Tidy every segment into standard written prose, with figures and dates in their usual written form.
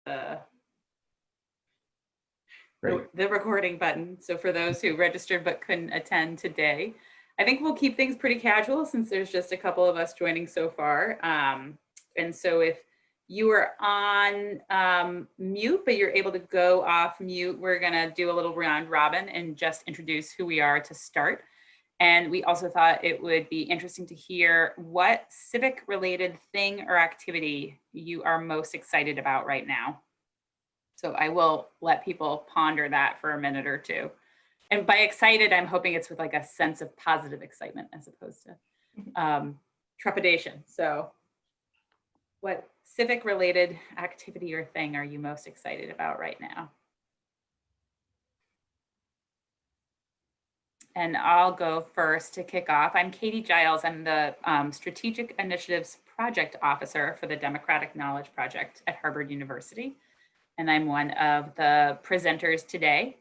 the recording button. So for those who registered but couldn't attend today, I think we'll keep things pretty casual since there's just a couple of us joining so far. And so if you are on mute, but you're able to go off mute, we're gonna do a little round robin and just introduce who we are to start. And we also thought it would be interesting to hear what civic related thing or activity you are most excited about right now. So I will let people ponder that for a minute or two. And by excited, I'm hoping it's with like a sense of positive excitement as opposed to trepidation. So what civic related activity or thing are you most excited about right now? And I'll go first to kick off. I'm Katie Giles. I'm the Strategic Initiatives Project Officer for the Democratic Knowledge Project at Harvard University. And I'm one of the presenters today.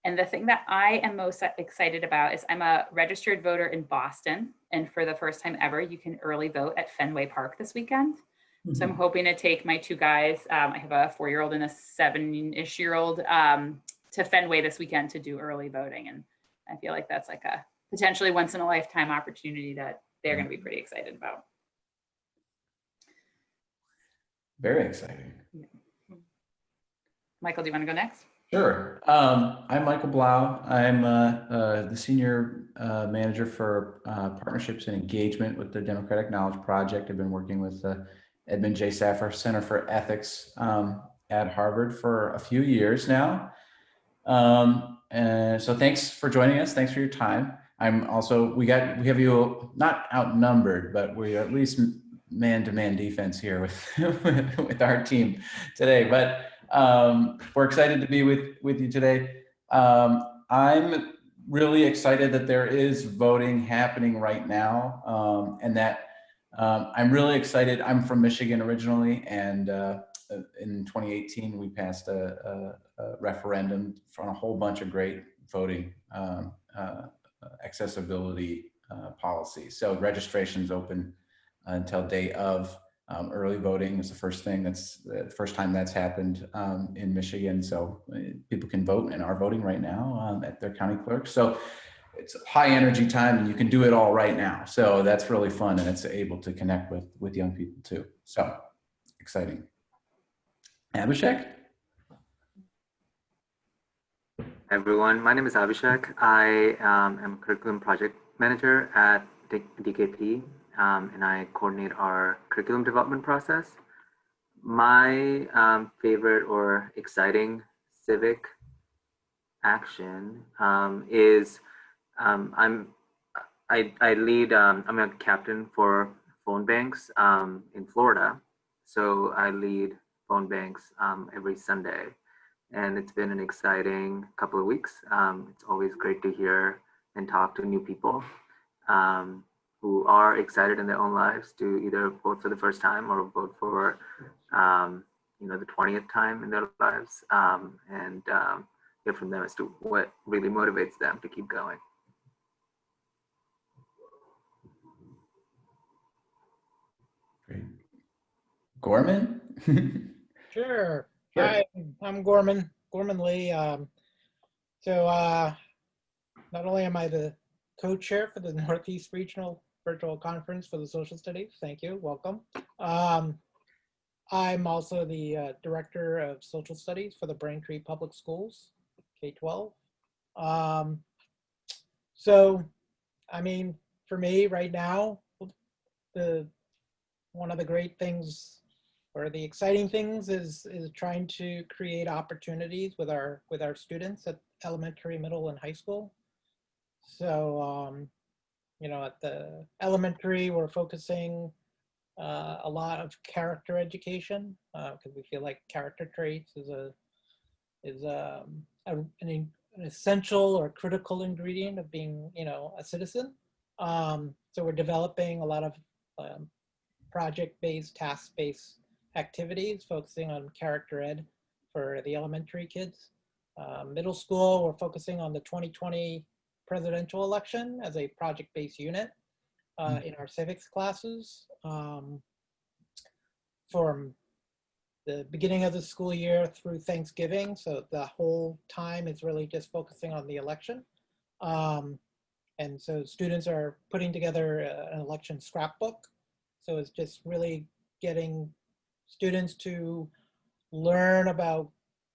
And the thing that I am most excited about is I'm a registered voter in Boston. And for the first time ever, you can early vote at Fenway Park this weekend. Mm-hmm. So I'm hoping to take my two guys, I have a 4-year-old and a 7-ish-year-old, to Fenway this weekend to do early voting. And I feel like that's like a potentially once in a lifetime opportunity that they're going to be pretty excited about. Very exciting. Yeah. Michael, do you want to go next? Sure. I'm Michael Blau. I'm the Senior Manager for Partnerships and Engagement with the Democratic Knowledge Project. I've been working with the Edmund J. Saffer Center for Ethics at Harvard for a few years now. And so thanks for joining us. Thanks for your time. I'm also, we have you not outnumbered, but we're at least man-to-man defense here with our team today. But we're excited to be with you today. I'm really excited that there is voting happening right now, and that I'm really excited. I'm from Michigan originally, and in 2018 we passed a referendum on a whole bunch of great voting accessibility policies. So registration's open until day of. Early voting is the first thing. That's the first time that's happened in Michigan. So people can vote and are voting right now at their county clerk. So it's a high energy time and you can do it all right now. So that's really fun, and it's able to connect with young people too. So exciting. Abhishek? Hi everyone, my name is Abhishek. I am a curriculum project manager at DKP, and I coordinate our curriculum development process. My favorite or exciting civic action is I'm a captain for phone banks in Florida. So I lead phone banks every Sunday. And it's been an exciting couple of weeks. It's always great to hear and talk to new people who are excited in their own lives to either vote for the first time or vote for the 20th time in their lives, and hear from them as to what really motivates them to keep going. Great. Gorman? Sure. Sure. Hi, I'm Gorman Lee. Not only am I the co-chair for the Northeast Regional Virtual Conference for the Social Studies, thank you, welcome. I'm also the Director of Social Studies for the Braintree Public Schools, K-12. I mean, for me right now, one of the great things or the exciting things is trying to create opportunities with our students at elementary, middle, and high school. So, at the elementary, we're focusing a lot of character education because we feel like character traits is an essential or critical ingredient of being, a citizen. So we're developing a lot of project-based, task-based activities focusing on character ed for the elementary kids. Middle school, we're focusing on the 2020 presidential election as a project-based unit in our civics classes. For the beginning of the school year through Thanksgiving. So the whole time is really just focusing on the election. And so students are putting together an election scrapbook. So it's just really getting students to learn about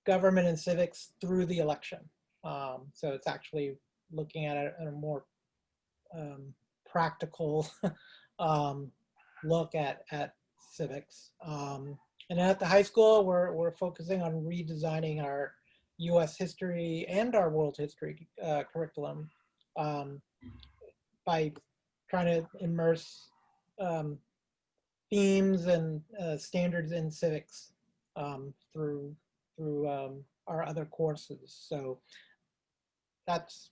government and civics through the election. So it's actually looking at it in a more practical look at civics. And at the high school, we're focusing on redesigning our US history and our world history curriculum by trying to immerse themes and standards in civics through our other courses. So that's,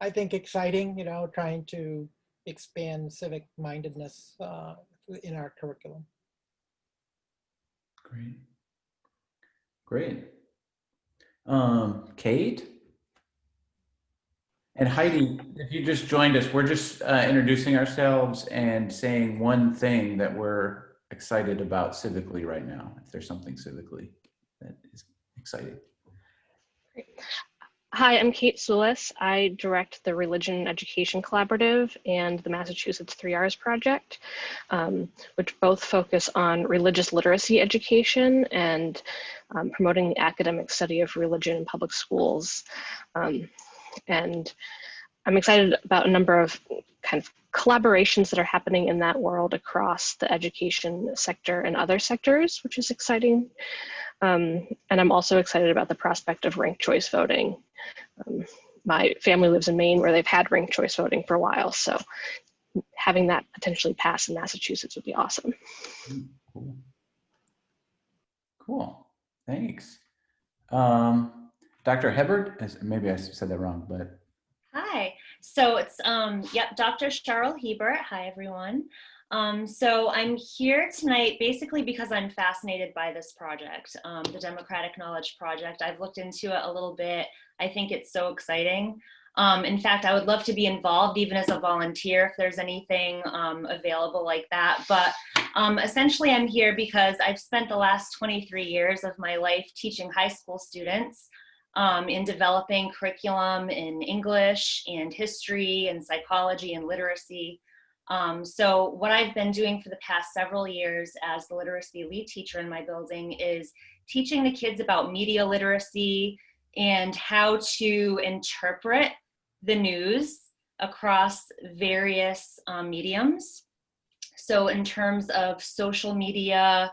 I think exciting, trying to expand civic mindedness in our curriculum. Great. Great. Kate? And Heidi, if you just joined us, we're just introducing ourselves and saying one thing that we're excited about civically right now, if there's something civically that is exciting. Great. Hi, I'm Kate Sulis. I direct the Religion and Education Collaborative and the Massachusetts 3Rs Project, which both focus on religious literacy education and promoting the academic study of religion in public schools. And I'm excited about a number of kind of collaborations that are happening in that world across the education sector and other sectors, which is exciting. And I'm also excited about the prospect of ranked choice voting. My family lives in Maine, where they've had ranked choice voting for a while. So having that potentially pass in Massachusetts would be awesome. Cool. Cool. Thanks. Dr. Hebert, maybe I said that wrong, but. Hi. So it's, Dr. Cheryl Hebert. Hi, everyone. So I'm here tonight basically because I'm fascinated by this project, the Democratic Knowledge Project. I've looked into it a little bit. I think it's so exciting. In fact, I would love to be involved even as a volunteer if there's anything available like that. But essentially I'm here because I've spent the last 23 years of my life teaching high school students in developing curriculum in English and history and psychology and literacy. So what I've been doing for the past several years as the literacy lead teacher in my building is teaching the kids about media literacy and how to interpret the news across various mediums. So in terms of social media,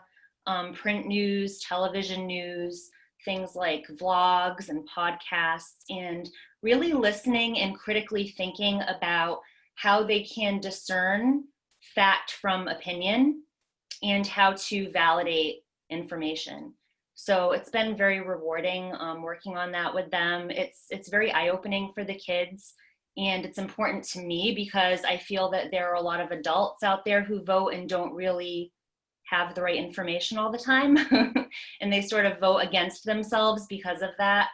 print news, television news, things like vlogs and podcasts, and really listening and critically thinking about how they can discern fact from opinion and how to validate information. So it's been very rewarding working on that with them. It's very eye-opening for the kids, and it's important to me because I feel that there are a lot of adults out there who vote and don't really have the right information all the time and they sort of vote against themselves because of that.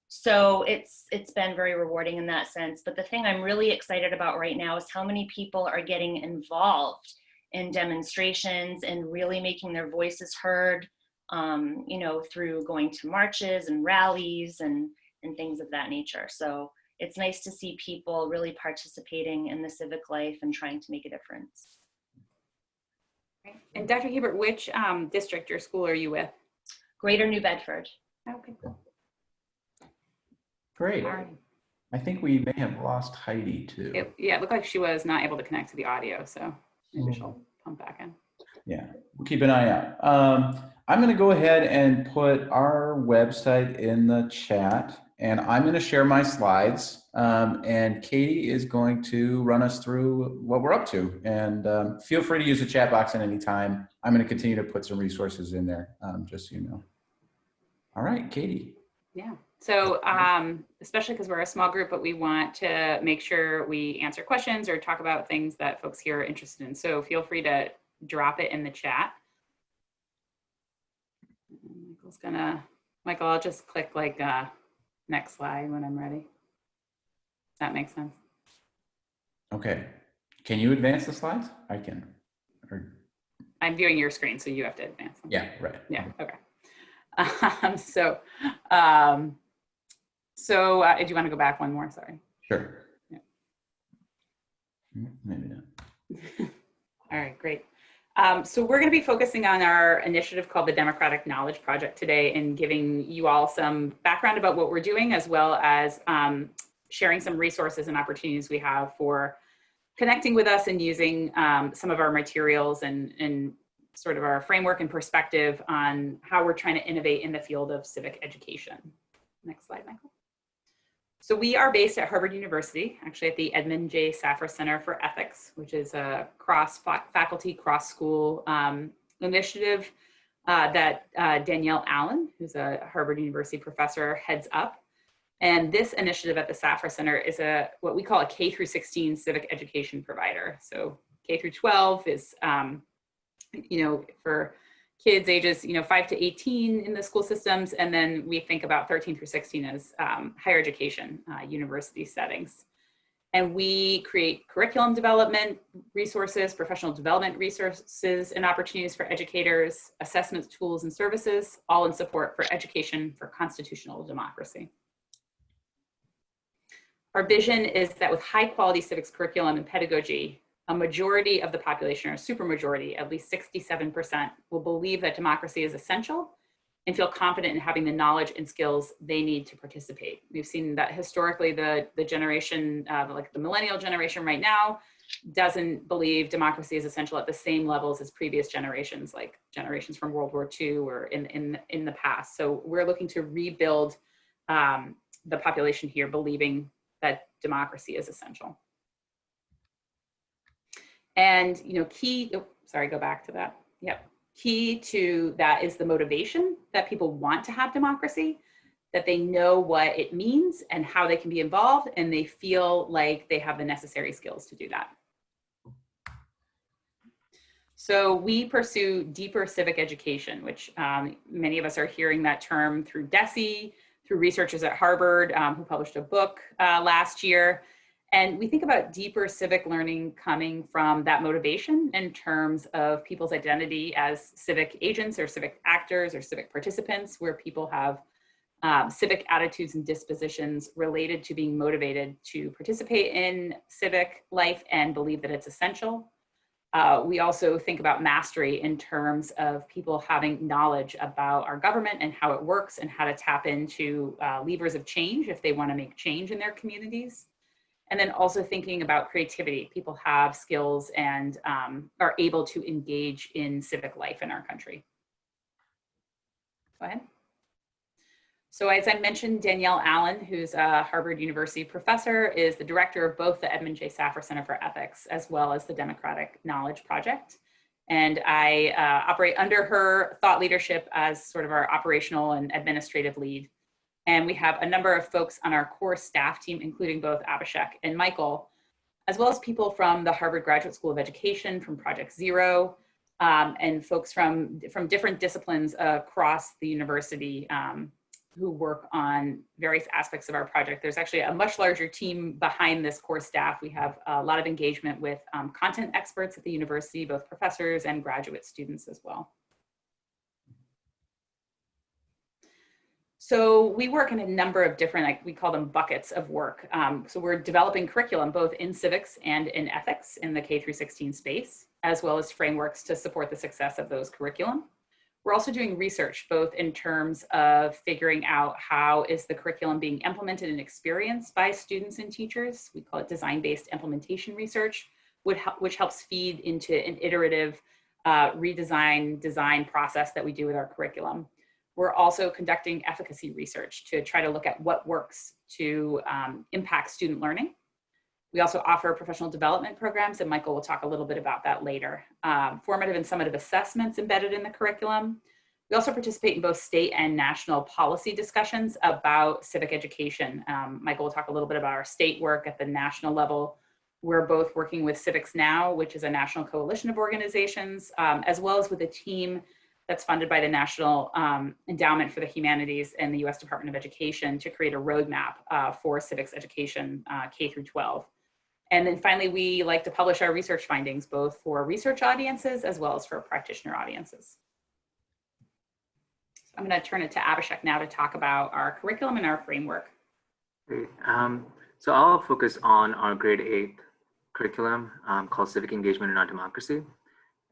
So it's been very rewarding in that sense. But the thing I'm really excited about right now is how many people are getting involved in demonstrations and really making their voices heard, through going to marches and rallies and things of that nature. So it's nice to see people really participating in the civic life and trying to make a difference. And Dr. Hebert, which district or school are you with? Greater New Bedford. Okay. Great. All right. I think we may have lost Heidi too. It looked like she was not able to connect to the audio, so maybe she'll pump back in. Yeah, we'll keep an eye out. I'm going to go ahead and put our website in the chat, and I'm going to share my slides, and Katie is going to run us through what we're up to. And feel free to use the chat box at any time. I'm going to continue to put some resources in there, just so you know. All right, Katie. Yeah. So especially because we're a small group, but we want to make sure we answer questions or talk about things that folks here are interested in. So feel free to drop it in the chat. Michael, I'll just click like next slide when I'm ready. Does that make sense? Okay. Can you advance the slides? I can. I'm viewing your screen, so you have to advance them. Yeah, right. Yeah, okay. Do you want to go back one more? Sorry. Sure. Yeah. Maybe not. All right, great. So we're going to be focusing on our initiative called the Democratic Knowledge Project today and giving you all some background about what we're doing, as well as sharing some resources and opportunities we have for connecting with us and using some of our materials and sort of our framework and perspective on how we're trying to innovate in the field of civic education. Next slide, Michael. So we are based at Harvard University, actually at the Edmund J. Safra Center for Ethics, which is a cross-faculty, cross-school initiative that Danielle Allen, who's a Harvard University professor, heads up. And this initiative at the Safra Center is what we call a K through 16 civic education provider. So K through 12 is, for kids ages 5 to 18 in the school systems, and then we think about 13 through 16 as higher education university settings. And we create curriculum development resources, professional development resources and opportunities for educators, assessments, tools, and services, all in support for education for constitutional democracy. Our vision is that with high quality civics curriculum and pedagogy, a majority of the population, or a supermajority, at least 67%, will believe that democracy is essential and feel confident in having the knowledge and skills they need to participate. We've seen that historically the generation, like the millennial generation right now, doesn't believe democracy is essential at the same levels as previous generations, like generations from World War II or in the past. So we're looking to rebuild the population here believing that democracy is essential. And go back to that. Yep. Key to that is the motivation that people want to have democracy, that they know what it means and how they can be involved, and they feel like they have the necessary skills to do that. So we pursue deeper civic education, which many of us are hearing that term through DESE, through researchers at Harvard who published a book last year. And we think about deeper civic learning coming from that motivation in terms of people's identity as civic agents or civic actors or civic participants, where people have civic attitudes and dispositions related to being motivated to participate in civic life and believe that it's essential. We also think about mastery in terms of people having knowledge about our government and how it works and how to tap into levers of change if they want to make change in their communities. And then also thinking about creativity. People have skills and are able to engage in civic life in our country. Go ahead. So as I mentioned, Danielle Allen, who's a Harvard University professor, is the director of both the Edmund J. Safra Center for Ethics, as well as the Democratic Knowledge Project. And I operate under her thought leadership as sort of our operational and administrative lead. And we have a number of folks on our core staff team, including both Abhishek and Michael, as well as people from the Harvard Graduate School of Education, from Project Zero, and folks from different disciplines across the university who work on various aspects of our project. There's actually a much larger team behind this core staff. We have a lot of engagement with content experts at the university, both professors and graduate students as well. So we work in a number of different, we call them buckets of work. So we're developing curriculum both in civics and in ethics in the K through 16 space, as well as frameworks to support the success of those curriculum. We're also doing research, both in terms of figuring out how is the curriculum being implemented and experienced by students and teachers. We call it design-based implementation research, which helps feed into an iterative design process that we do with our curriculum. We're also conducting efficacy research to try to look at what works to impact student learning. We also offer professional development programs, and Michael will talk a little bit about that later. Formative and summative assessments embedded in the curriculum. We also participate in both state and national policy discussions about civic education. Michael will talk a little bit about our state work at the national level. We're both working with Civics Now, which is a national coalition of organizations, as well as with a team that's funded by the National Endowment for the Humanities and the U.S. Department of Education to create a roadmap for civics education K through 12. And then finally, we like to publish our research findings, both for research audiences as well as for practitioner audiences. So I'm going to turn it to Abhishek now to talk about our curriculum and our framework. Great. So I'll focus on our grade 8 curriculum called Civic Engagement and Democracy.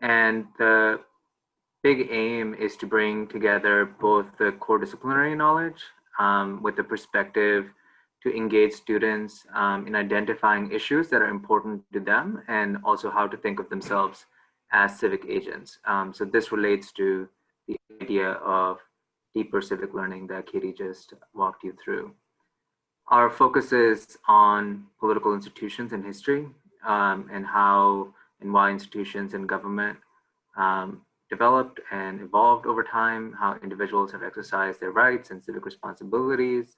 And the big aim is to bring together both the core disciplinary knowledge with the perspective to engage students in identifying issues that are important to them, and also how to think of themselves as civic agents. So this relates to the idea of deeper civic learning that Katie just walked you through. Our focus is on political institutions and history, and how and why institutions and government developed and evolved over time, how individuals have exercised their rights and civic responsibilities,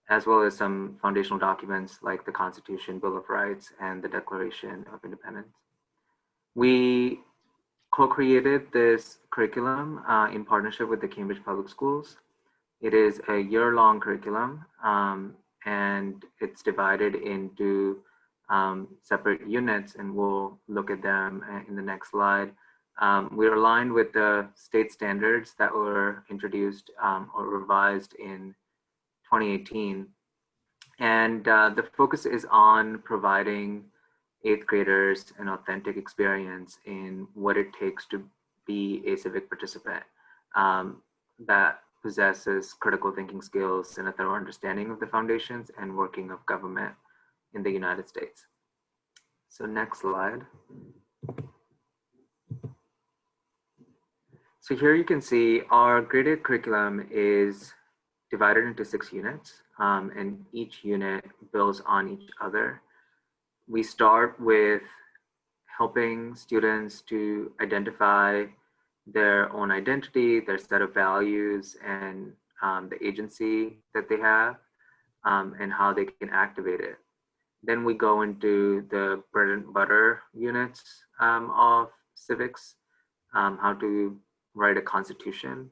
as well as some foundational documents like the Constitution, Bill of Rights, and the Declaration of Independence. We co-created this curriculum in partnership with the Cambridge Public Schools. It is a year-long curriculum, and it's divided into separate units, and we'll look at them in the next slide. We're aligned with the state standards that were introduced or revised in 2018. And the focus is on providing 8th graders an authentic experience in what it takes to be a civic participant that possesses critical thinking skills and a thorough understanding of the foundations and working of government in the United States. So next slide. So here you can see our graded curriculum is divided into 6 units, and each unit builds on each other. We start with helping students to identify their own identity, their set of values, and the agency that they have, and how they can activate it. Then we go into the bread and butter units of civics, how to write a constitution,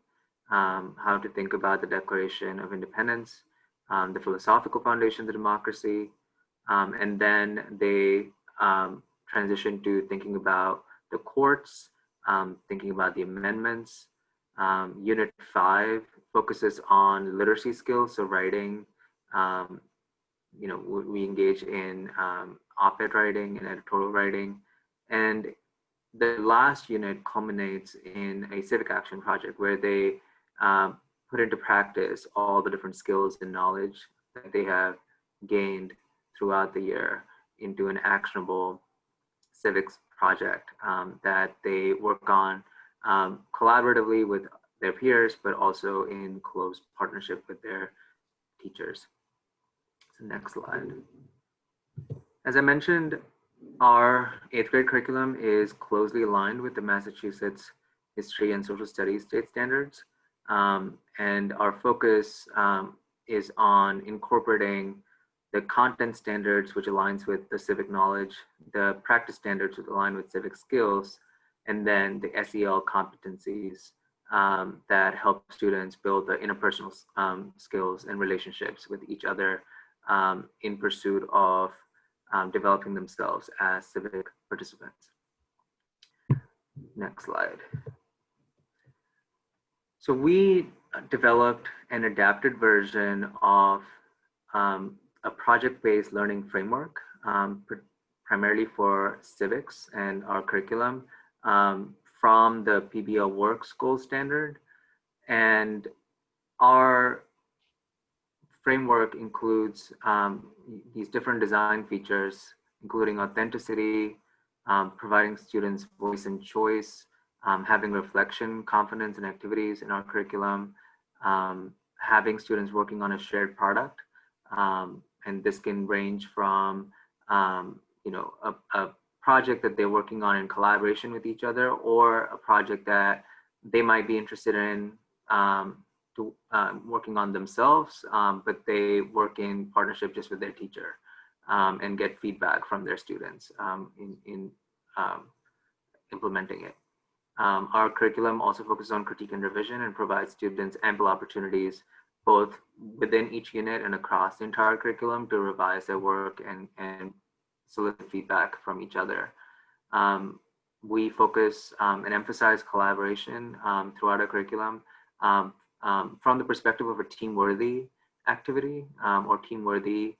how to think about the Declaration of Independence, the philosophical foundations of democracy, and then they transition to thinking about the courts, thinking about the amendments. Unit 5 focuses on literacy skills, so writing. We engage in op-ed writing and editorial writing. And the last unit culminates in a civic action project where they put into practice all the different skills and knowledge that they have gained throughout the year into an actionable civics project that they work on collaboratively with their peers, but also in close partnership with their teachers. So next slide. As I mentioned, our 8th grade curriculum is closely aligned with the Massachusetts History and Social Studies state standards. And our focus is on incorporating the content standards, which aligns with the civic knowledge, the practice standards, which align with civic skills, and then the SEL competencies that help students build the interpersonal skills and relationships with each other in pursuit of developing themselves as civic participants. Next slide. So we developed an adapted version of a project-based learning framework, primarily for civics and our curriculum from the PBL Works Gold Standard. And our framework includes these different design features, including authenticity, providing students voice and choice, having reflection, confidence, and activities in our curriculum, having students working on a shared product. And this can range from a project that they're working on in collaboration with each other, or a project that they might be interested in working on themselves, but they work in partnership just with their teacher and get feedback from their students in implementing it. Our curriculum also focuses on critique and revision and provides students ample opportunities both within each unit and across the entire curriculum to revise their work and solicit feedback from each other. We focus and emphasize collaboration throughout our curriculum from the perspective of a team-worthy activity or team-worthy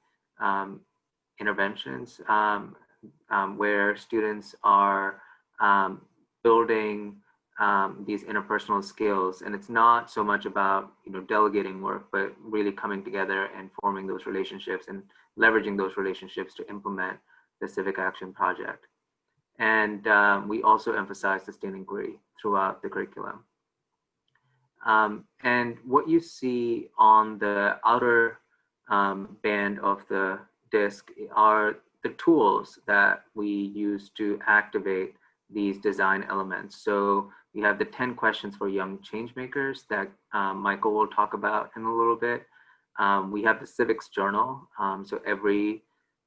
interventions where students are building these interpersonal skills. And it's not so much about delegating work, but really coming together and forming those relationships and leveraging those relationships to implement the Civic Action Project. And we also emphasize sustained inquiry throughout the curriculum. And what you see on the outer band of the disc are the tools that we use to activate these design elements. So we have the 10 questions for young changemakers that Michael will talk about in a little bit. We have the Civics journal. So every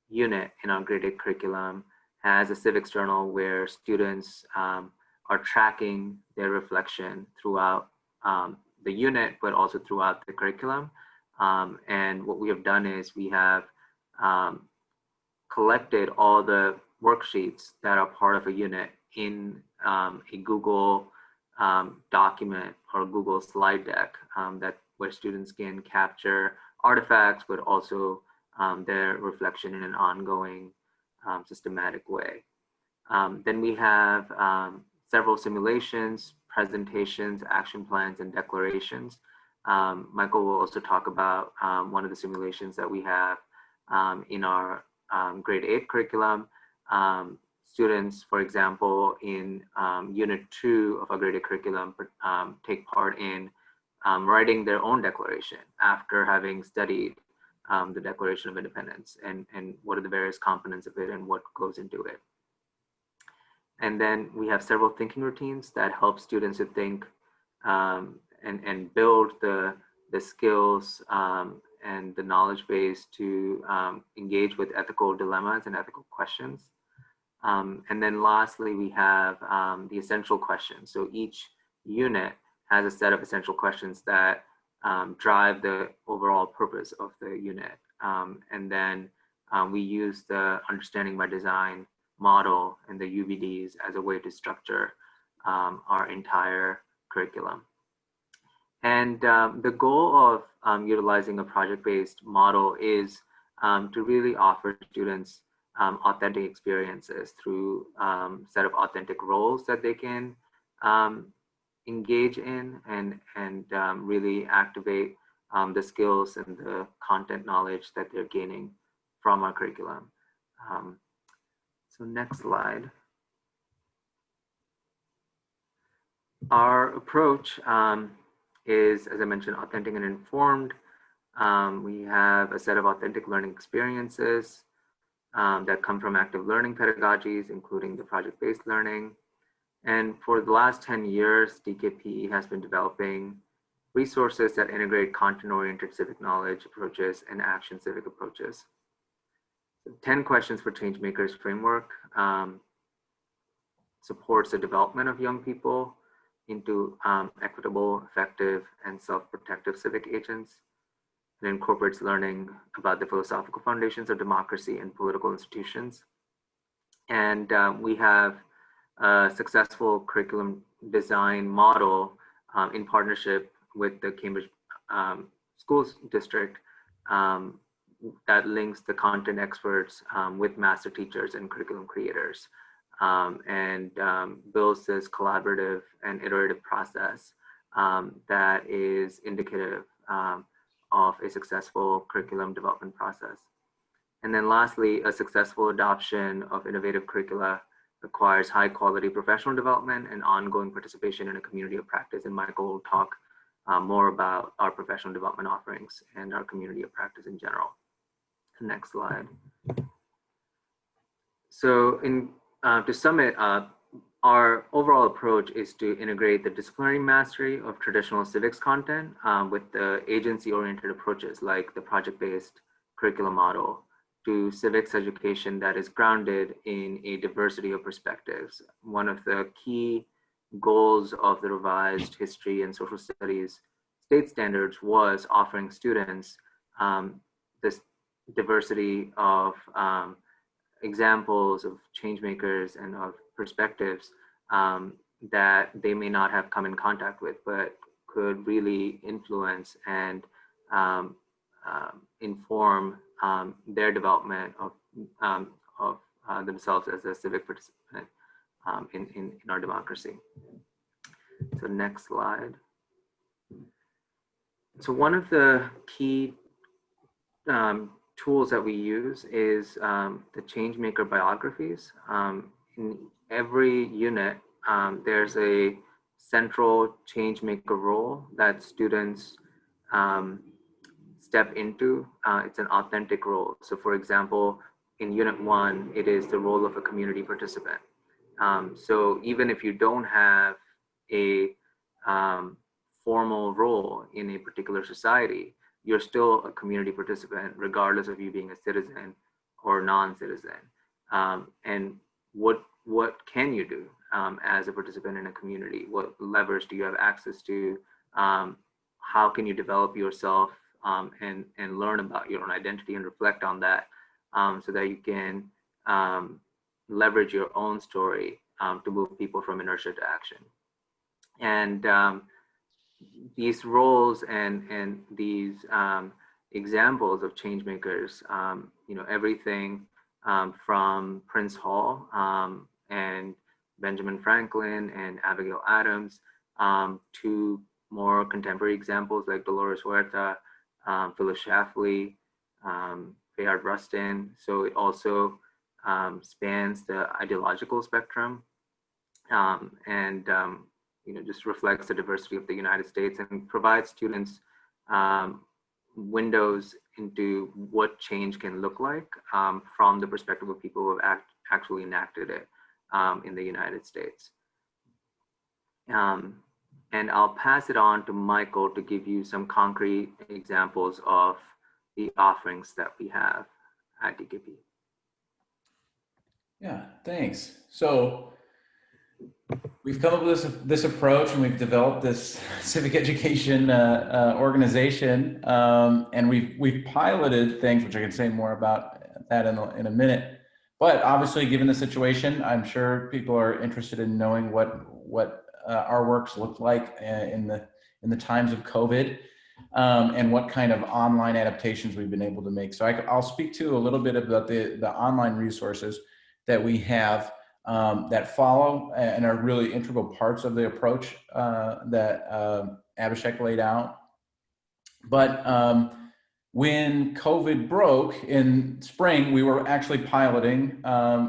unit in our graded curriculum has a civics journal where students are tracking their reflection throughout the unit, but also throughout the curriculum. And what we have done is we have collected all the worksheets that are part of a unit in a Google document or Google slide deck where students can capture artifacts, but also their reflection in an ongoing systematic way. Then we have several simulations, presentations, action plans, and declarations. Michael will also talk about one of the simulations that we have in our grade 8 curriculum. Students, for example, in unit 2 of our graded curriculum take part in writing their own declaration after having studied the Declaration of Independence and what are the various components of it and what goes into it. And then we have several thinking routines that help students to think and build the skills and the knowledge base to engage with ethical dilemmas and ethical questions. And then lastly, we have the essential questions. So each unit has a set of essential questions that drive the overall purpose of the unit. And then we use the understanding by design model and the UBDs as a way to structure our entire curriculum. And the goal of utilizing a project-based model is to really offer students authentic experiences through a set of authentic roles that they can engage in and really activate the skills and the content knowledge that they're gaining from our curriculum. So next slide. Our approach is, as I mentioned, authentic and informed. We have a set of authentic learning experiences that come from active learning pedagogies, including the project-based learning. And for the last 10 years, DKP has been developing resources that integrate content-oriented civic knowledge approaches and action civic approaches. 10 Questions for Changemakers framework supports the development of young people into equitable, effective, and self-protective civic agents. It incorporates learning about the philosophical foundations of democracy and political institutions. And we have a successful curriculum design model in partnership with the Cambridge Schools District that links the content experts with master teachers and curriculum creators and builds this collaborative and iterative process that is indicative of a successful curriculum development process. And then lastly, a successful adoption of innovative curricula requires high quality professional development and ongoing participation in a community of practice. And Michael will talk more about our professional development offerings and our community of practice in general. Next slide. So to sum it up, our overall approach is to integrate the disciplinary mastery of traditional civics content with the agency-oriented approaches like the project-based curriculum model to civics education that is grounded in a diversity of perspectives. One of the key goals of the revised history and social studies state standards was offering students this diversity of examples of change makers and of perspectives that they may not have come in contact with, but could really influence and inform their development of themselves as a civic participant in our democracy. So next slide. So one of the key tools that we use is the Changemaker Biographies. In every unit, there's a central changemaker role that students step into. It's an authentic role. So for example, in Unit 1, it is the role of a community participant. So even if you don't have a formal role in a particular society, you're still a community participant, regardless of you being a citizen or non-citizen. And what can you do as a participant in a community? What levers do you have access to? How can you develop yourself and learn about your own identity and reflect on that so that you can leverage your own story to move people from inertia to action. And these roles and these examples of change makers, everything from Prince Hall and Benjamin Franklin and Abigail Adams to more contemporary examples like Dolores Huerta, Phyllis Schlafly, Bayard Rustin. So it also spans the ideological spectrum and just reflects the diversity of the United States and provides students windows into what change can look like from the perspective of people who have actually enacted it in the United States. And I'll pass it on to Michael to give you some concrete examples of the offerings that we have at DKP. Yeah, thanks. So we've come up with this approach, and we've developed this civic education organization, and we've piloted things, which I can say more about that in a minute. But obviously, given the situation, I'm sure people are interested in knowing what our works look like in the times of COVID, and what kind of online adaptations we've been able to make. So I'll speak to a little bit about the online resources that we have that follow and are really integral parts of the approach that Abhishek laid out. But when COVID broke in spring, we were actually piloting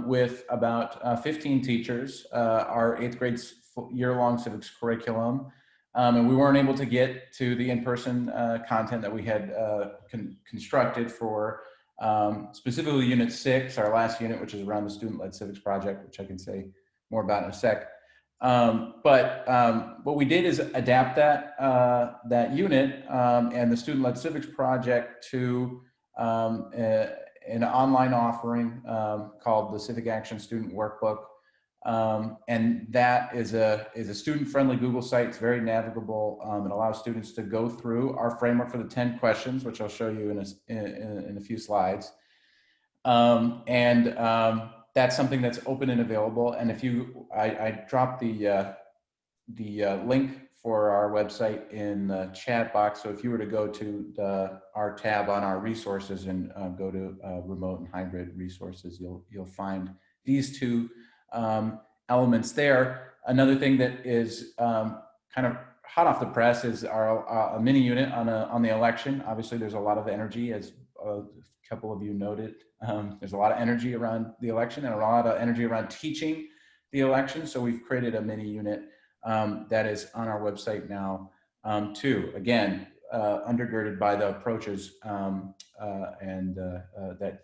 with about 15 teachers, our 8th grade year-long civics curriculum. And we weren't able to get to the in-person content that we had constructed for specifically Unit 6, our last unit, which is around the student-led civics project, which I can say more about in a sec. But what we did is adapt that unit and the student-led civics project to an online offering called the Civic Action Student Workbook. And that is a student-friendly Google site. It's very navigable. It allows students to go through our framework for the 10 questions, which I'll show you in a few slides. That's something that's open and available. And if I dropped the link for our website in the chat box. So if you were to go to our tab on our resources and go to remote and hybrid resources, you'll find these two elements there. Another thing that is kind of hot off the press is a mini unit on the election. Obviously, there's a lot of energy, as a couple of you noted. There's a lot of energy around the election and a lot of energy around teaching the election. So we've created a mini unit that is on our website now too. Again, undergirded by the approaches that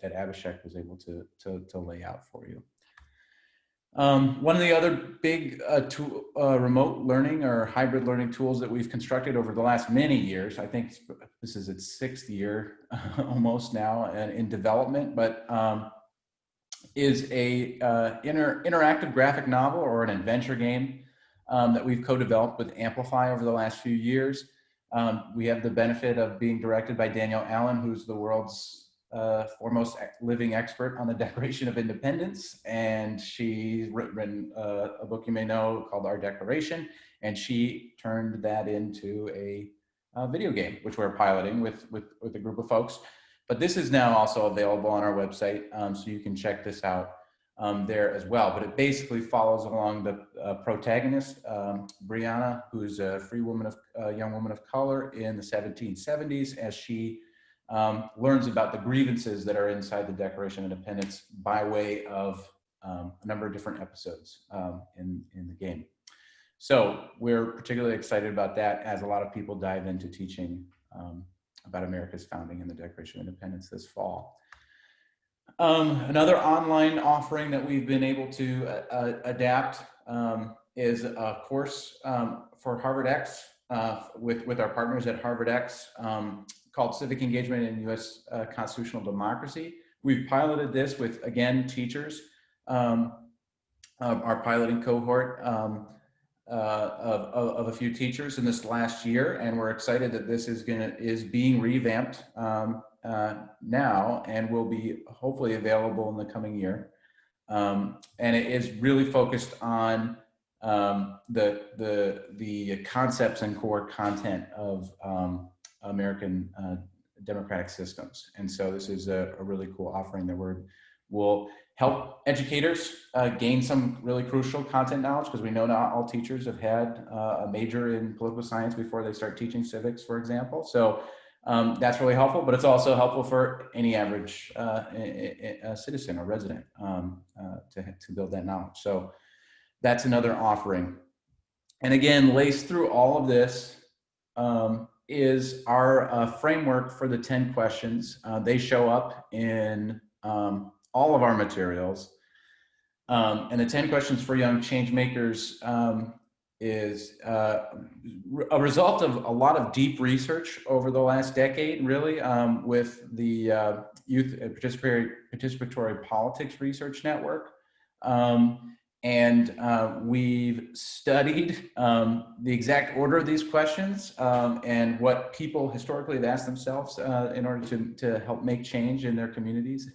Abhishek was able to lay out for you. One of the other big remote learning or hybrid learning tools that we've constructed over the last many years, I think this is its 6th year almost now in development, but is a interactive graphic novel or an adventure game that we've co-developed with Amplify over the last few years. We have the benefit of being directed by Daniel Allen, who's the world's foremost living expert on the Declaration of Independence, and she's written a book you may know called Our Declaration, and she turned that into a video game, which we're piloting with a group of folks. But this is now also available on our website, so you can check this out there as well. But it basically follows along the protagonist, Brianna, who's a free woman young woman of color in the 1770s, as she learns about the grievances that are inside the Declaration of Independence by way of a number of different episodes in the game. So we're particularly excited about that, as a lot of people dive into teaching about America's founding and the Declaration of Independence this fall. Another online offering that we've been able to adapt is a course for HarvardX with our partners at HarvardX called Civic Engagement in U.S. Constitutional Democracy. We've piloted this with, again, teachers, our piloting cohort of a few teachers in this last year, and we're excited that this is being revamped now and will be hopefully available in the coming year. And it is really focused on the concepts and core content of American democratic systems. And so this is a really cool offering that will help educators gain some really crucial content knowledge, because we know not all teachers have had a major in political science before they start teaching civics, for example. So that's really helpful, but it's also helpful for any average citizen or resident to build that knowledge. So that's another offering. And again, laced through all of this is our framework for the 10 questions. They show up in all of our materials. And the 10 questions for young changemakers is a result of a lot of deep research over the last decade, really, with the Youth Participatory Politics Research Network. And we've studied the exact order of these questions and what people historically have asked themselves in order to help make change in their communities.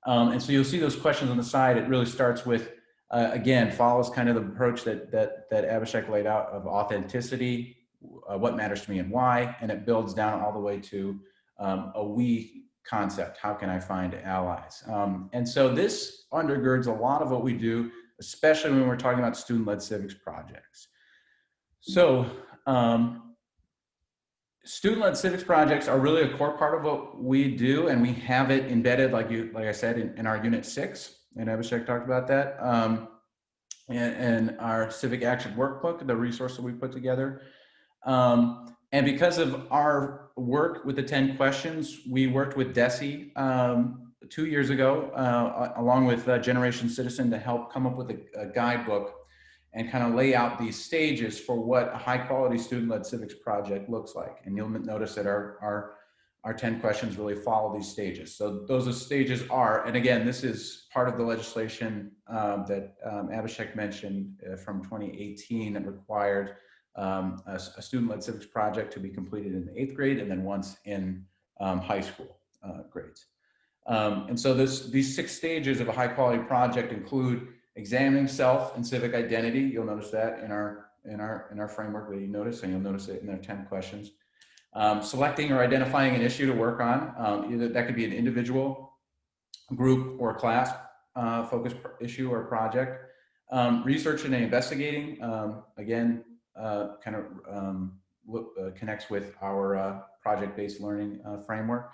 And so you'll see those questions on the side. It really starts with, again, follows kind of the approach that Abhishek laid out of authenticity, what matters to me and why, and it builds down all the way to a we concept. How can I find allies? And so this undergirds a lot of what we do, especially when we're talking about student-led civics projects. So student-led civics projects are really a core part of what we do, and we have it embedded, like I said, in our Unit 6, and Abhishek talked about that, and our Civic Action Workbook, the resource that we put together. And because of our work with the 10 questions, we worked with DESE 2 years ago, along with Generation Citizen, to help come up with a guidebook and kind of lay out these stages for what a high quality student-led civics project looks like. And you'll notice that our 10 questions really follow these stages. So those stages are, and again, this is part of the legislation that Abhishek mentioned from 2018 that required a student-led civics project to be completed in the 8th grade and then once in high school grades. And so these 6 stages of a high quality project include examining self and civic identity. You'll notice that in our framework that you notice, and you'll notice it in our 10 questions. Selecting or identifying an issue to work on, either that could be an individual, group, or class focused issue or project. Researching and investigating, again, kind of connects with our project-based learning framework.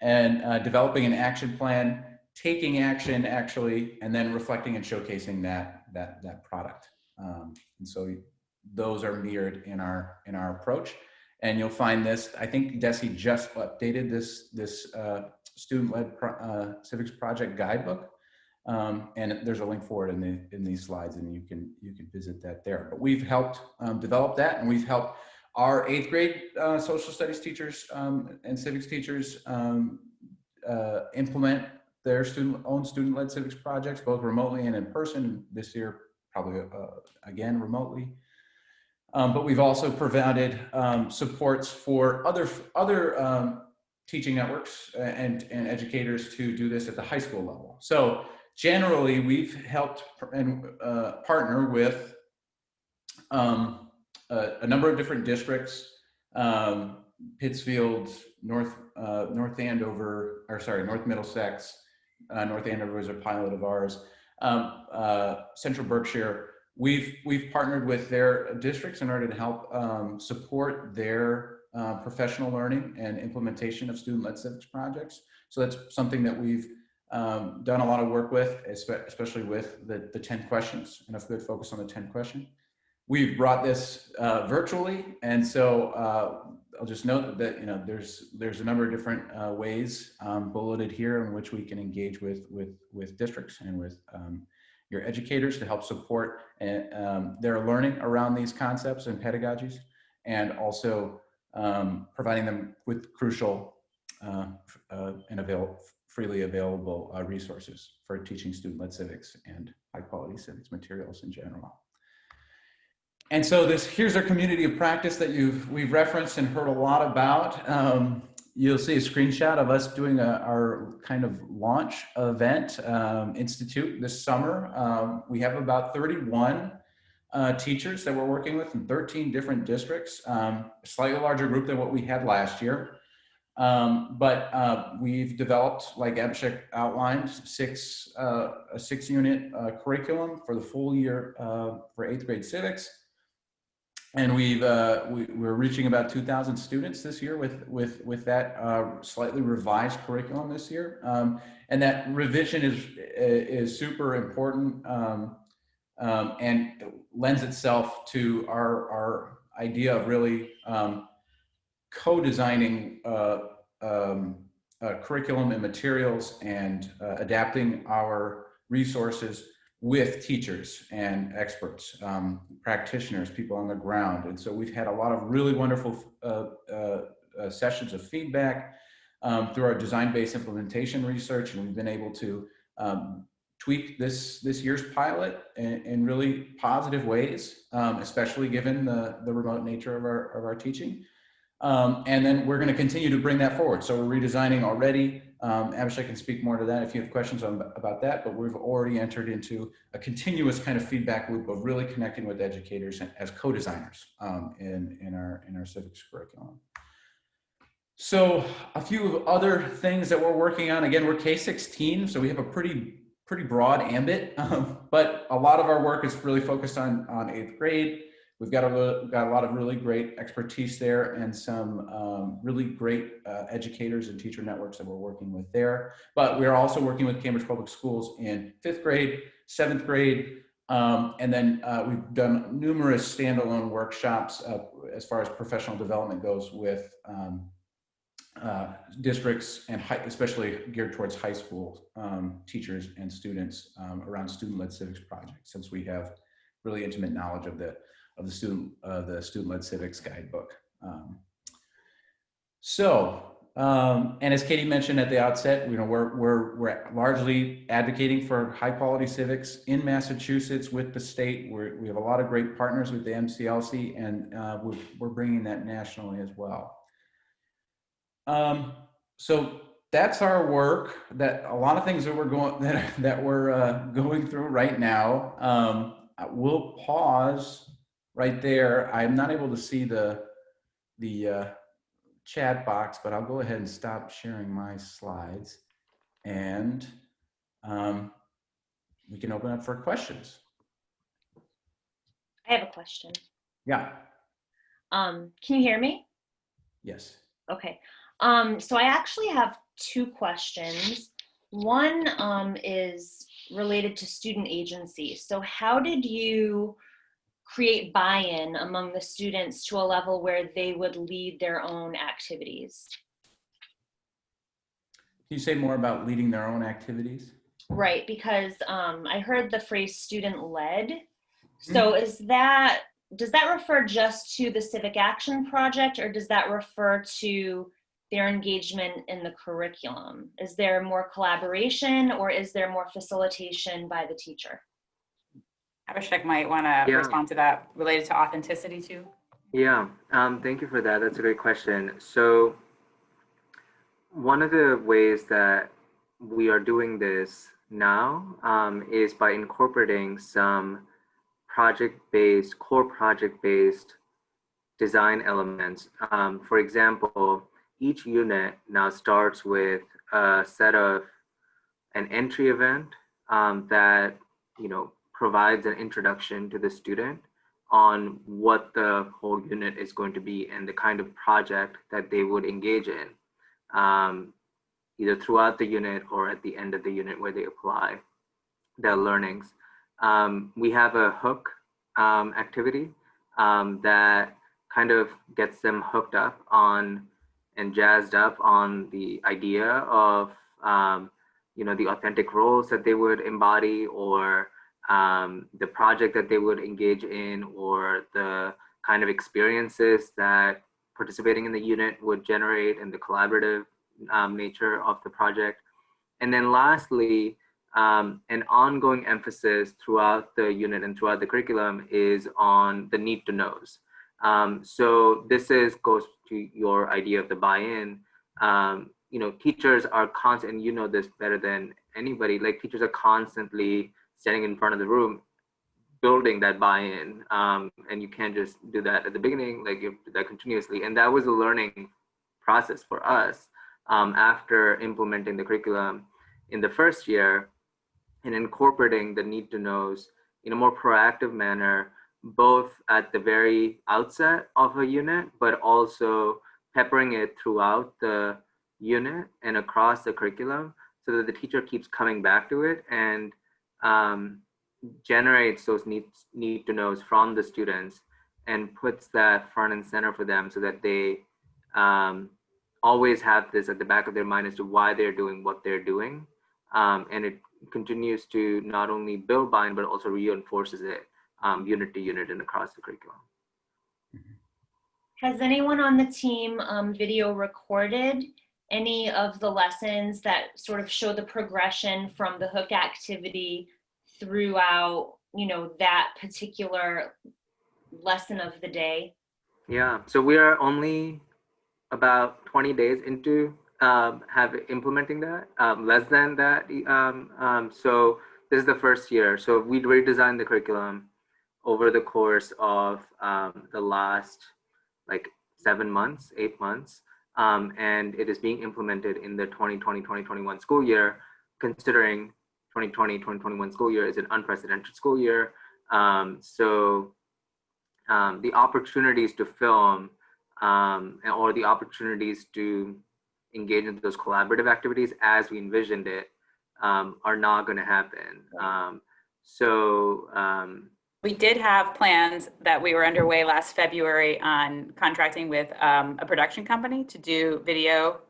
And developing an action plan, taking action actually, and then reflecting and showcasing that product. And so those are mirrored in our approach. And you'll find this, I think DESE just updated this student-led civics project guidebook. And there's a link for it in these slides, and you can visit that there. But we've helped develop that, and we've helped our 8th grade social studies teachers and civics teachers implement their own student-led civics projects, both remotely and in person. This year, probably again remotely. But we've also provided supports for other teaching networks and educators to do this at the high school level. So generally, we've helped and partner with a number of different districts, Pittsfield, North Middlesex, North Andover is a pilot of ours, Central Berkshire. We've partnered with their districts in order to help support their professional learning and implementation of student-led civics projects. So that's something that we've done a lot of work with, especially with the 10 questions, and a good focus on the 10 question. We've brought this virtually, and so I'll just note that there's a number of different ways bulleted here in which we can engage with districts and with your educators to help support their learning around these concepts and pedagogies, and also providing them with crucial and freely available resources for teaching student-led civics and high-quality civics materials in general. And so here's our community of practice that we've referenced and heard a lot about. You'll see a screenshot of us doing our kind of launch event, Institute, this summer. We have about 31 teachers that we're working with in 13 different districts, a slightly larger group than what we had last year. But we've developed, like Abhishek outlined, a 6-unit curriculum for the full year for 8th grade civics. And we're reaching about 2,000 students this year with that slightly revised curriculum this year. And that revision is super important and lends itself to our idea of really co-designing curriculum and materials and adapting our resources with teachers and experts, practitioners, people on the ground. And so we've had a lot of really wonderful sessions of feedback through our design-based implementation research, and we've been able to tweak this year's pilot in really positive ways, especially given the remote nature of our teaching. And then we're going to continue to bring that forward. So we're redesigning already. Abhishek can speak more to that if you have questions about that, but we've already entered into a continuous kind of feedback loop of really connecting with educators as co-designers in our civics curriculum. So a few other things that we're working on. Again, we're K-16, so we have a pretty broad ambit, but a lot of our work is really focused on 8th grade. We've got a lot of really great expertise there, and some really great educators and teacher networks that we're working with there. But we're also working with Cambridge Public Schools in 5th grade, 7th grade, and then we've done numerous standalone workshops as far as professional development goes with districts, and especially geared towards high school teachers and students around student-led civics projects, since we have really intimate knowledge of the student-led civics guidebook. And as Katie mentioned at the outset, we're largely advocating for high-quality civics in Massachusetts with the state. We have a lot of great partners with the MCLC, and we're bringing that nationally as well. So that's our work. That a lot of things that we're going through right now. We'll pause right there. I'm not able to see the chat box, but I'll go ahead and stop sharing my slides, and we can open up for questions. I have a question. Yeah. Can you hear me? Yes. Okay. So I actually have 2 questions. One is related to student agency. So how did you create buy-in among the students to a level where they would lead their own activities? Can you say more about leading their own activities? Right, because I heard the phrase student-led. So does that refer just to the Civic Action Project, or does that refer to their engagement in the curriculum? Is there more collaboration, or is there more facilitation by the teacher? Abhishek might want to respond to that, related to authenticity too. Yeah, thank you for that. That's a great question. So one of the ways that we are doing this now is by incorporating some core project-based design elements. For example, each unit now starts with a set of an entry event that provides an introduction to the student on what the whole unit is going to be and the kind of project that they would engage in, either throughout the unit or at the end of the unit where they apply their learnings. We have a hook activity that kind of gets them hooked up on and jazzed up on the idea of the authentic roles that they would embody, or the project that they would engage in, or the kind of experiences that participating in the unit would generate, and the collaborative nature of the project. And then lastly, an ongoing emphasis throughout the unit and throughout the curriculum is on the need to knows. So this goes to your idea of the buy-in. Teachers are constant, and you know this better than anybody, like teachers are constantly standing in front of the room building that buy-in, and you can't just do that at the beginning, like you do that continuously. And that was a learning process for us after implementing the curriculum in the first year and incorporating the need to knows in a more proactive manner, both at the very outset of a unit, but also peppering it throughout the unit and across the curriculum, so that the teacher keeps coming back to it and generates those need to knows from the students and puts that front and center for them, so that they always have this at the back of their mind as to why they're doing what they're doing. And it continues to not only build buy-in, but also reinforces it unit to unit and across the curriculum. Has anyone on the team video recorded any of the lessons that sort of show the progression from the hook activity throughout, that particular lesson of the day? Yeah, so we are only about 20 days into implementing that, less than that. So this is the first year. So we redesigned the curriculum over the course of the last 8 months. And it is being implemented in the 2020-2021 school year, considering 2020-2021 school year is an unprecedented school year. So the opportunities to film or the opportunities to engage in those collaborative activities as we envisioned it are not going to happen. We did have plans that we were underway last February on contracting with a production company to do video,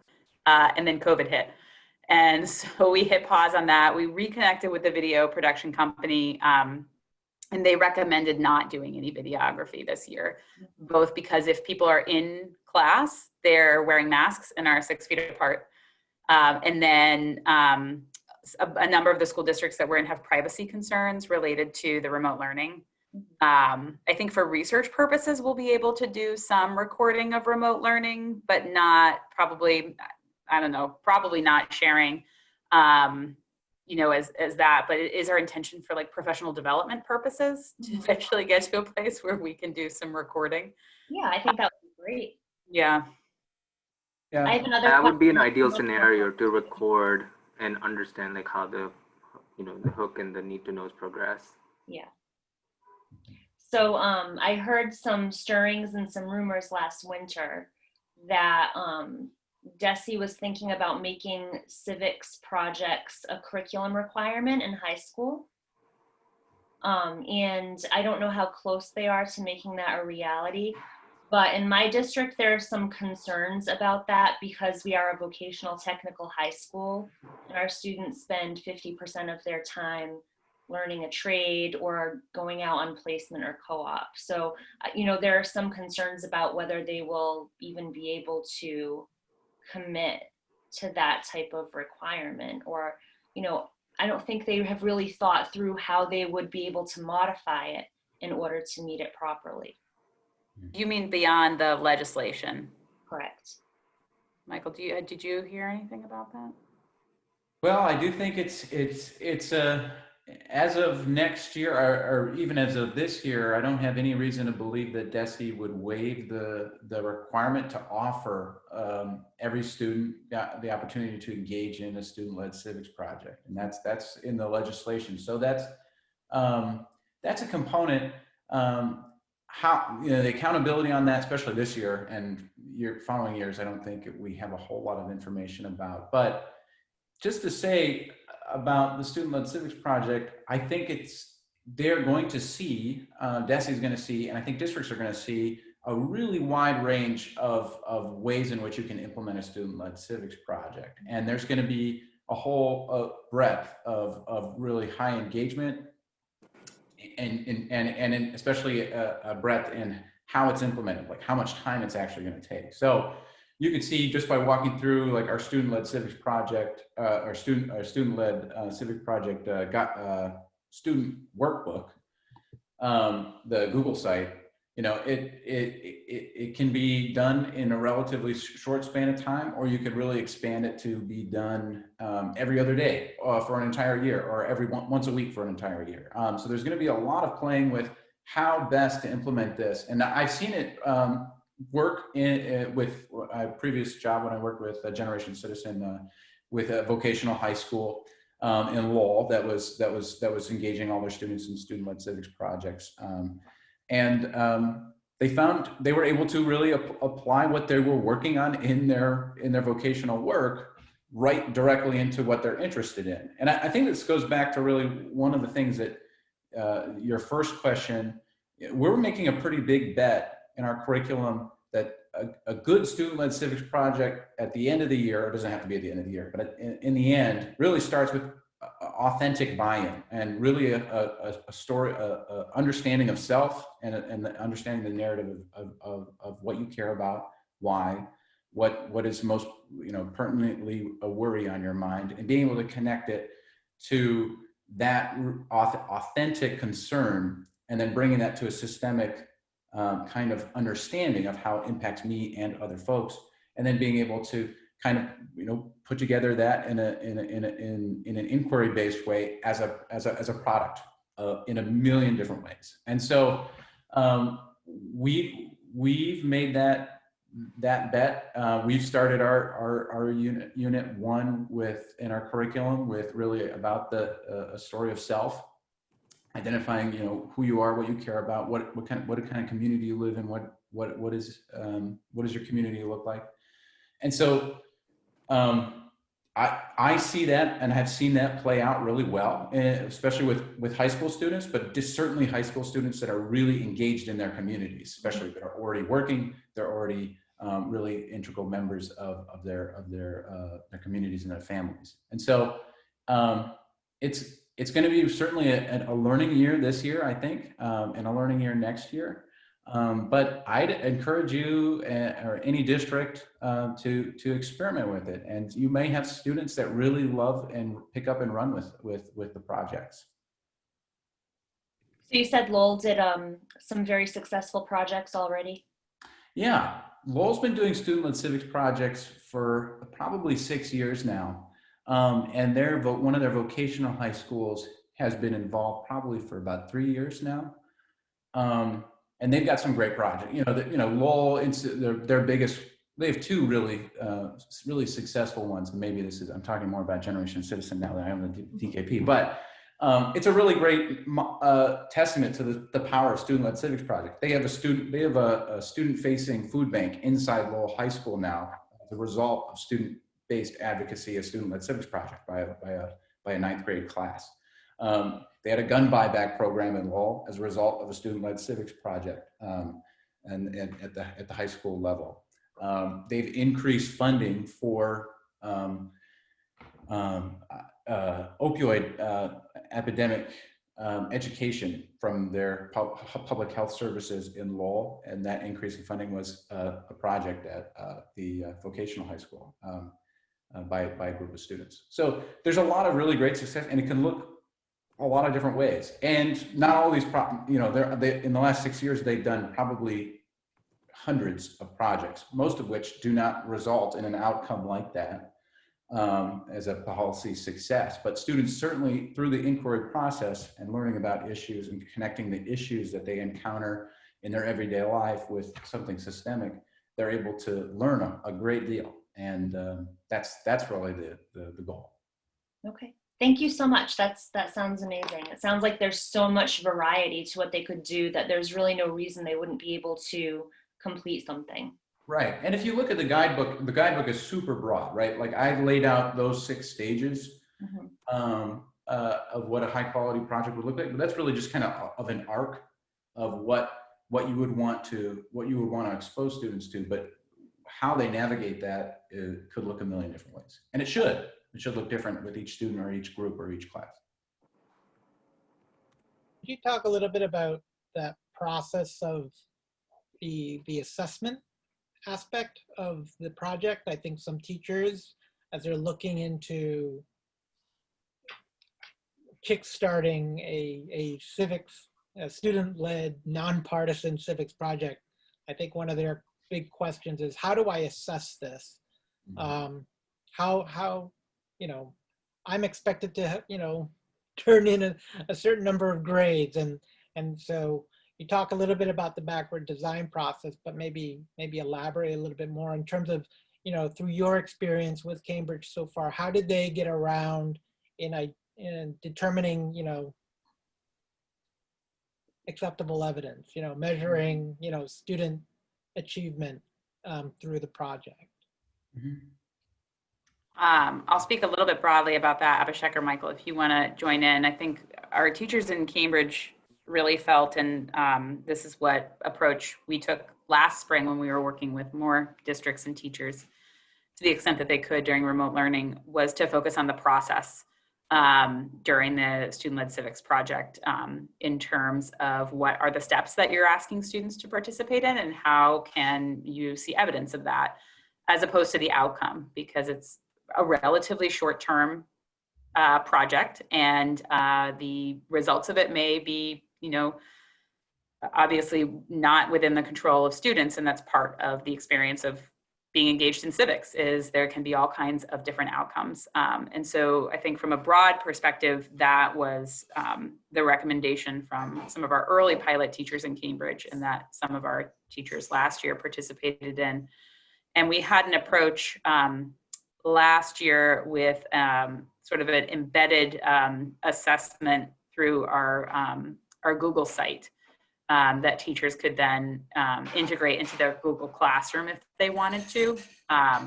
and then COVID hit. And so we hit pause on that. We reconnected with the video production company, and they recommended not doing any videography this year, both because if people are in class, they're wearing masks and are 6 feet apart. And then a number of the school districts that we're in have privacy concerns related to the remote learning. I think for research purposes, we'll be able to do some recording of remote learning, but probably not sharing, as that, but it is our intention for professional development purposes to eventually get to a place where we can do some recording. Yeah, I think that would be great. Yeah. I have another that would be an ideal scenario to record and understand how the hook and the need to knows progress. Yeah. So I heard some stirrings and some rumors last winter that DESE was thinking about making civics projects a curriculum requirement in high school. And I don't know how close they are to making that a reality. But in my district, there are some concerns about that because we are a vocational technical high school and our students spend 50% of their time learning a trade or going out on placement or co-op. So, there are some concerns about whether they will even be able to commit to that type of requirement, or, I don't think they have really thought through how they would be able to modify it in order to meet it properly. You mean beyond the legislation? Correct. Michael, did you hear anything about that? Well, I do think it's as of next year, or even as of this year, I don't have any reason to believe that DESE would waive the requirement to offer every student the opportunity to engage in a student-led civics project, and that's in the legislation. So that's a component. How, you know, the accountability on that, especially this year and following years, I don't think we have a whole lot of information about. But just to say about the student-led civics project, I think they're going to see, DESE is going to see, and I think districts are going to see a really wide range of ways in which you can implement a student-led civics project. And there's going to be a whole breadth of really high engagement and especially a breadth in how it's implemented, like how much time it's actually going to take. So you could see just by walking through like our student-led civics project, our student-led civic project student workbook, the Google site. You know, it can be done in a relatively short span of time, or you could really expand it to be done every other day for an entire year, or once a week for an entire year. So there's going to be a lot of playing with how best to implement this, and I've seen it work with a previous job when I worked with Generation Citizen with a vocational high school in Lowell that was engaging all their students in student-led civics projects. They found they were able to really apply what they were working on in their vocational work right directly into what they're interested in. And I think this goes back to really one of the things that your first question, we're making a pretty big bet in our curriculum that a good student-led civics project at the end of the year, it doesn't have to be at the end of the year, but in the end, really starts with authentic buy-in and really a story, understanding of self and understanding the narrative of what you care about, why, what is most, you know, pertinently a worry on your mind, and being able to connect it to that authentic concern, and then bringing that to a systemic kind of understanding of how it impacts me and other folks, and then being able to kind of, you know, put together that in an inquiry-based way as a product in a million different ways. And so we've made that bet. We've started our unit 1 in our curriculum with really about a story of self, identifying, you know, who you are, what you care about, what kind of community you live in, what does your community look like. And so I see that and have seen that play out really well, especially with high school students, but just certainly high school students that are really engaged in their communities, especially that are already working, they're already really integral members of their communities and their families. And so it's going to be certainly a learning year this year, I think, and a learning year next year. But I'd encourage you or any district to experiment with it. And you may have students that really love and pick up and run with the projects. So you said Lowell did some very successful projects already? Yeah, Lowell's been doing student-led civics projects for probably 6 years now. And one of their vocational high schools has been involved probably for about 3 years now. And they've got some great projects. Lowell, their biggest, they have 2 really successful ones. And maybe I'm talking more about Generation Citizen now than I am the DKP, but it's a really great testament to the power of student-led civics project. They have a student-facing food bank inside Lowell High School now as a result of student-based advocacy, a student-led civics project by a 9th grade class. They had a gun buyback program in Lowell as a result of a student-led civics project, and at the high school level. They've increased funding for opioid epidemic education from their public health services in Lowell, and that increase in funding was a project at the vocational high school by a group of students. So there's a lot of really great success, and it can look a lot of different ways. And not all these, in the last 6 years, they've done probably hundreds of projects, most of which do not result in an outcome like that as a policy success. But students certainly, through the inquiry process and learning about issues and connecting the issues that they encounter in their everyday life with something systemic, they're able to learn a great deal. And that's really the goal. Okay. Thank you so much. That sounds amazing. It sounds like there's so much variety to what they could do that there's really no reason they wouldn't be able to complete something. Right. And if you look at the guidebook is super broad, right? Like I laid out those 6 stages of what a high quality project would look like, but that's really just kind of an arc of what you would want to expose students to, but how they navigate that could look a million different ways. And it should look different with each student or each group or each class. Could you talk a little bit about that process of the assessment aspect of the project? I think some teachers, as they're looking into kickstarting a civics, a student-led, nonpartisan civics project, I think one of their big questions is, how do I assess this? How I'm expected to, turn in a certain number of grades, and so you talk a little bit about the backward design process, but maybe elaborate a little bit more in terms of, through your experience with Cambridge so far, how did they get around in determining, acceptable evidence, measuring, student achievement through the project? I'll speak a little bit broadly about that, Abhishek or Michael, if you want to join in. I think our teachers in Cambridge really felt, and this is what approach we took last spring when we were working with more districts and teachers to the extent that they could during remote learning, was to focus on the process during the student-led civics project in terms of what are the steps that you're asking students to participate in and how can you see evidence of that, as opposed to the outcome, because it's a relatively short-term project, and the results of it may be, obviously not within the control of students, and that's part of the experience of being engaged in civics, is there can be all kinds of different outcomes. And so I think from a broad perspective, that was the recommendation from some of our early pilot teachers in Cambridge, and that some of our teachers last year participated in. And we had an approach last year with sort of an embedded assessment through our Google site that teachers could then integrate into their Google Classroom if they wanted to. I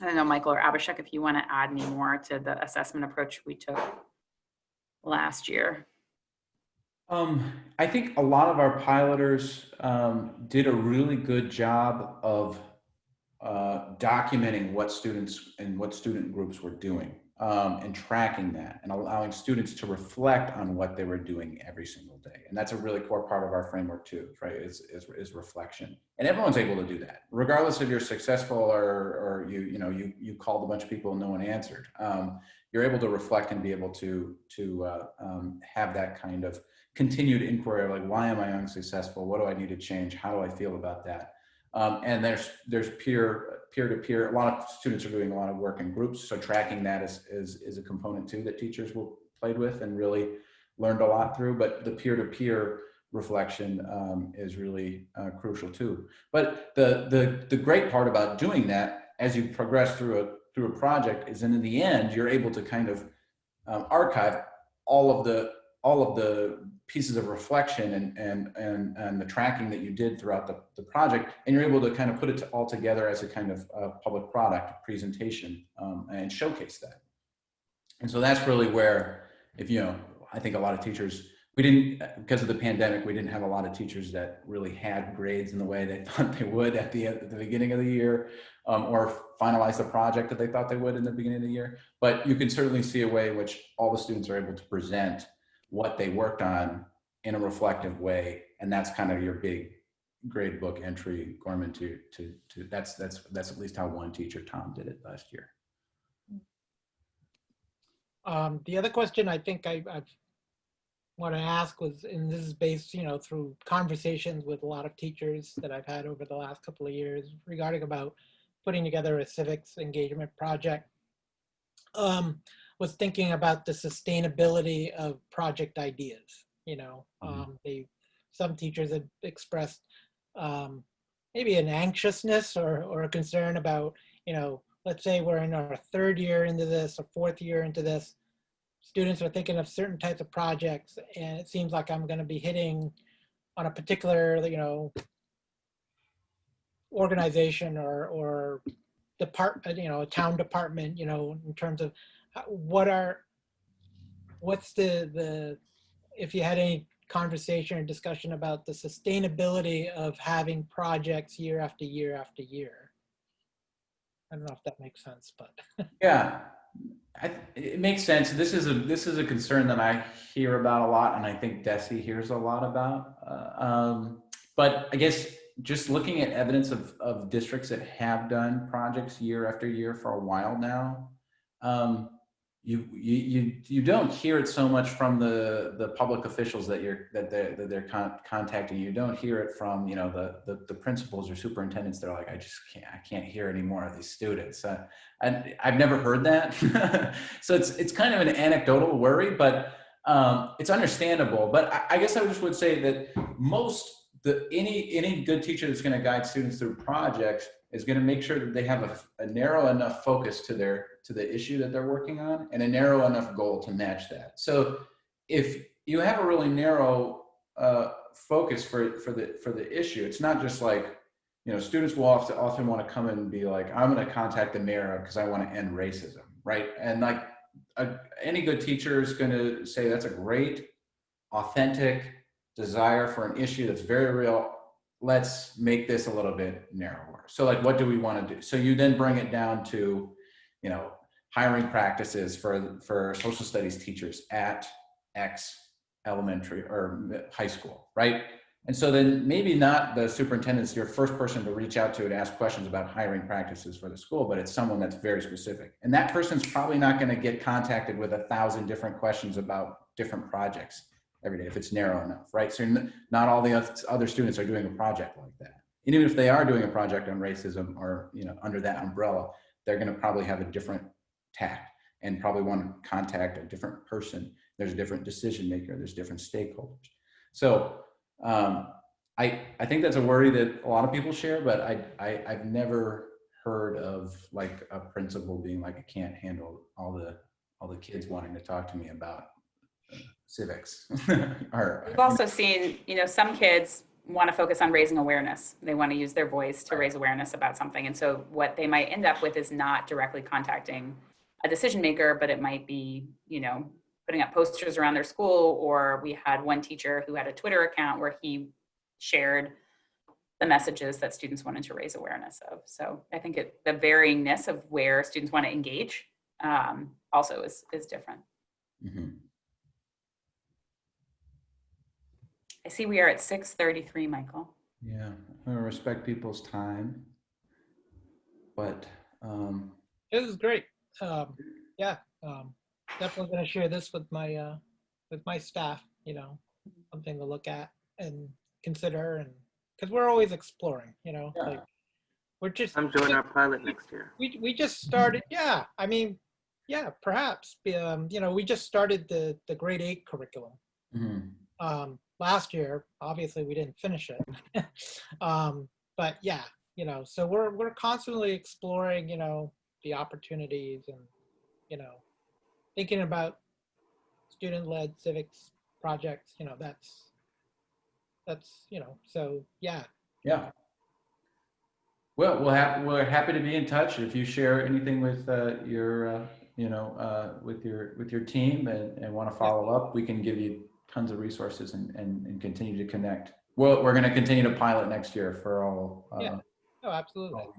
don't know, Michael or Abhishek, if you want to add any more to the assessment approach we took last year. I think a lot of our piloters did a really good job of documenting what students and what student groups were doing and tracking that and allowing students to reflect on what they were doing every single day. And that's a really core part of our framework too, right? Is reflection. And everyone's able to do that, regardless if you're successful or you called a bunch of people and no one answered. You're able to reflect and be able to have that kind of continued inquiry, like, why am I unsuccessful? What do I need to change? How do I feel about that? And there's peer-to-peer. A lot of students are doing a lot of work in groups, so tracking that is a component too that teachers will played with and really learned a lot through. But the peer-to-peer reflection is really crucial too. But the great part about doing that as you progress through a project is, in the end, you're able to kind of archive all of the pieces of reflection and the tracking that you did throughout the project, and you're able to kind of put it all together as a kind of public product presentation and showcase that. And so that's really where, I think a lot of teachers, because of the pandemic, we didn't have a lot of teachers that really had grades in the way they thought they would at the beginning of the year, or finalize the project that they thought they would in the beginning of the year. But you can certainly see a way in which all the students are able to present what they worked on in a reflective way, and that's kind of your big grade book entry, Gorman. That's at least how one teacher, Tom, did it last year. The other question I think I've want to ask was, and this is based, through conversations with a lot of teachers that I've had over the last couple of years regarding about putting together a civics engagement project, was thinking about the sustainability of project ideas. Some teachers had expressed maybe an anxiousness or a concern about, let's say we're in our 3rd year into this or 4th year into this, students are thinking of certain types of projects, and it seems like I'm going to be hitting on a particular, organization or department, a town department, in terms of what's the if you had any conversation or discussion about the sustainability of having projects year after year after year. I don't know if that makes sense, but Yeah, it makes sense. This is a concern that I hear about a lot, and I think Desi hears a lot about. But I guess just looking at evidence of districts that have done projects year after year for a while now, you don't hear it so much from the public officials that they're contacting. You don't hear it from the principals or superintendents. They're like, I can't hear any more of these students. And I've never heard that. So it's kind of an anecdotal worry, but it's understandable. But I guess I just would say that any good teacher that's going to guide students through projects is going to make sure that they have a narrow enough focus to the issue that they're working on, and a narrow enough goal to match that. So if you have a really narrow focus for the issue, it's not just like, students will often want to come in and be like, I'm going to contact the mayor because I want to end racism, right? And like any good teacher is going to say that's a great, authentic desire for an issue that's very real. Let's make this a little bit narrower. So like, what do we want to do? So you then bring it down to, hiring practices for social studies teachers at X elementary or high school, right? And so then maybe not the superintendent's your first person to reach out to and ask questions about hiring practices for the school, but it's someone that's very specific. And that person's probably not going to get contacted with 1,000 different questions about different projects every day if it's narrow enough, right? So not all the other students are doing a project like that. And even if they are doing a project on racism or under that umbrella, they're going to probably have a different tact and probably want to contact a different person. There's a different decision maker. There's different stakeholders. So I think that's a worry that a lot of people share, but I've never heard of like a principal being like, I can't handle all the kids wanting to talk to me about civics. We've also seen, some kids want to focus on raising awareness. They want to use their voice to raise awareness about something. And so what they might end up with is not directly contacting a decision maker, but it might be, putting up posters around their school. Or we had one teacher who had a Twitter account where he shared the messages that students wanted to raise awareness of. So I think the varyingness of where students want to engage also is different. Mm-hmm. I see we are at 6:33, Michael. Yeah, I respect people's time, but this is great. Definitely going to share this with my staff. Something to look at and consider, and because we're always exploring. Like we're just. I'm joining our pilot next year. We just started. Yeah, I mean, perhaps. We just started the grade 8 curriculum. mm-hmm. Last year, obviously we didn't finish it. But yeah, so we're constantly exploring, the opportunities and, thinking about student-led civics projects, that's, so yeah. Yeah. Well, we're happy to be in touch. If you share anything with your with your team and want to follow up, we can give you tons of resources and continue to connect. Well, we're going to continue to pilot next year for all. Oh, absolutely. All,